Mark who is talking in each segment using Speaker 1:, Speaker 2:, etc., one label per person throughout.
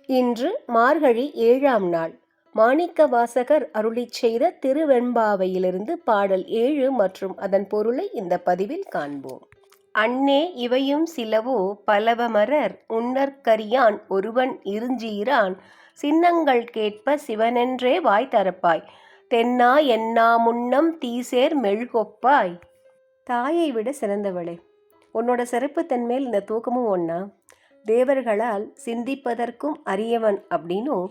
Speaker 1: இன்று மார்கழி 7ஆம் நாள். மாணிக்கவாசகர் அருளிச் செய்த திருவெண்பாவையிலிருந்து பாடல் 7 மற்றும் அதன் பொருளை இந்த பதிவில் காண்போம். அன்னே இவையும் சிலவோ பலவமரர் உன்னற்கரியான் ஒருவன் இருஞ்சீரான் சின்னங்கள் கேட்ப சிவனென்றே வாய் தரப்பாய் தென்னா என்னா முன்னம் தீசேர் மெழுகொப்பாய். தாயை விட சிறந்தவளே, உன்னோட சிறப்பு தன்மேல் இந்த தூக்கமும் ஒன்னா. தேவர்களால் சிந்திப்பதற்கும் அரியவன் அப்படின்னும்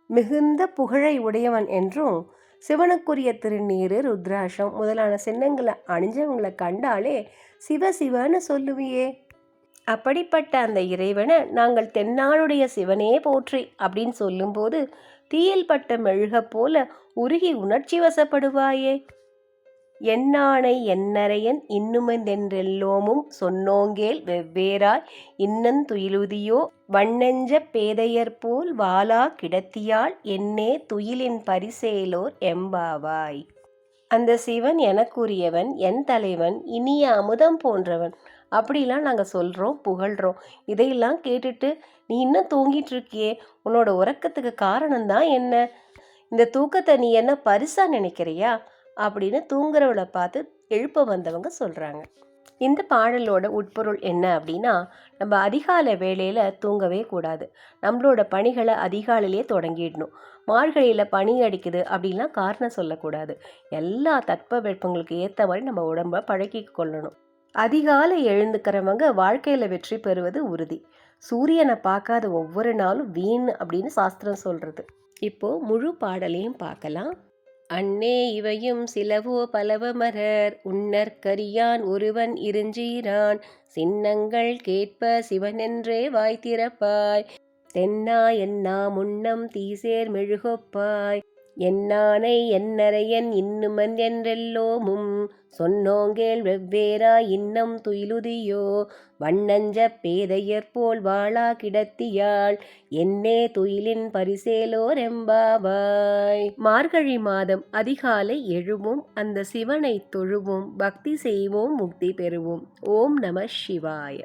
Speaker 1: மிகுந்த புகழை உடையவன் என்றும் சிவனுக்குரிய திருநீரு ருத்ராட்சம் முதலான சின்னங்களை அணிஞ்சவங்களை கண்டாலே சிவ சிவன்னு சொல்லுவியே. அப்படிப்பட்ட அந்த இறைவனை நாங்கள் தென்னாளுடைய சிவனே போற்றி அப்படின்னு சொல்லும்போது தீயில் பட்ட மெழுக போல உருகி உணர்ச்சி வசப்படுவாயே. என்னானை என்னரையன் இன்னுமென்றெல்லோமும் சொன்னோங்கேல் வெவ்வேறாய் இன்னந்துயிலுதியோ வண்ணெஞ்ச பேதையர்போல் வாளா கிடத்தியாள் என்னே துயிலின் பரிசேலோர் எம்பாவாய். அந்த சிவன் எனக்குரியவன், என் தலைவன், இனிய அமுதம் போன்றவன் அப்படிலாம் நாங்கள் சொல்கிறோம், புகழ்கிறோம். இதையெல்லாம் கேட்டுட்டு நீ இன்னும் தூங்கிட்டு இருக்கியே, உன்னோட உறக்கத்துக்கு காரணம்தான் என்ன? இந்த தூக்கத்தை நீ என்ன பரிசா நினைக்கிறியா அப்படின்னு தூங்குறவளை பார்த்து எழுப்ப வந்தவங்க சொல்கிறாங்க. இந்த பாடலோட உட்பொருள் என்ன அப்படின்னா, நம்ம அதிகாலை வேளையில் தூங்கவே கூடாது. நம்மளோட பணிகளை அதிகாலையிலே தொடங்கிடணும். மார்கழியில் பனி அடிக்குது அப்படின்லாம் காரணம் சொல்லக்கூடாது. எல்லா தட்பவெப்பங்களுக்கு ஏற்ற மாதிரி நம்ம உடம்ப பழக்கி கொள்ளணும். அதிகாலை எழுந்துக்கிறவங்க வாழ்க்கையில் வெற்றி பெறுவது உறுதி. சூரியனை பார்க்காத ஒவ்வொரு நாளும் வீண் அப்படின்னு சாஸ்திரம் சொல்கிறது. இப்போது முழு பாடலையும் பார்க்கலாம். அன்னே இவையும் சிலவோ பலவமரர் உன்னற்கரியான் ஒருவன் இருஞ்சீரான் சின்னங்கள் கேட்ப சிவனென்றே வாய் திறப்பாய் தென்னா என்னா முன்னம் தீசேர் மெழுகொப்பாய் என்னானை என்னரையன் இன்னுமன் என்றெல்லோமும் சொன்னோங்கேள் வெவ்வேறாய் இன்னம் துயிலுதியோ வண்ணஞ்ச பேதையர்போல் வாளா கிடத்தியாள் என்னே துயிலின் பரிசேலோர் எம்பாவாய். மார்கழி மாதம் அதிகாலை எழுவோம், அந்த சிவனை தொழுவோம், பக்தி செய்வோம், முக்தி பெறுவோம். ஓம் நம சிவாய.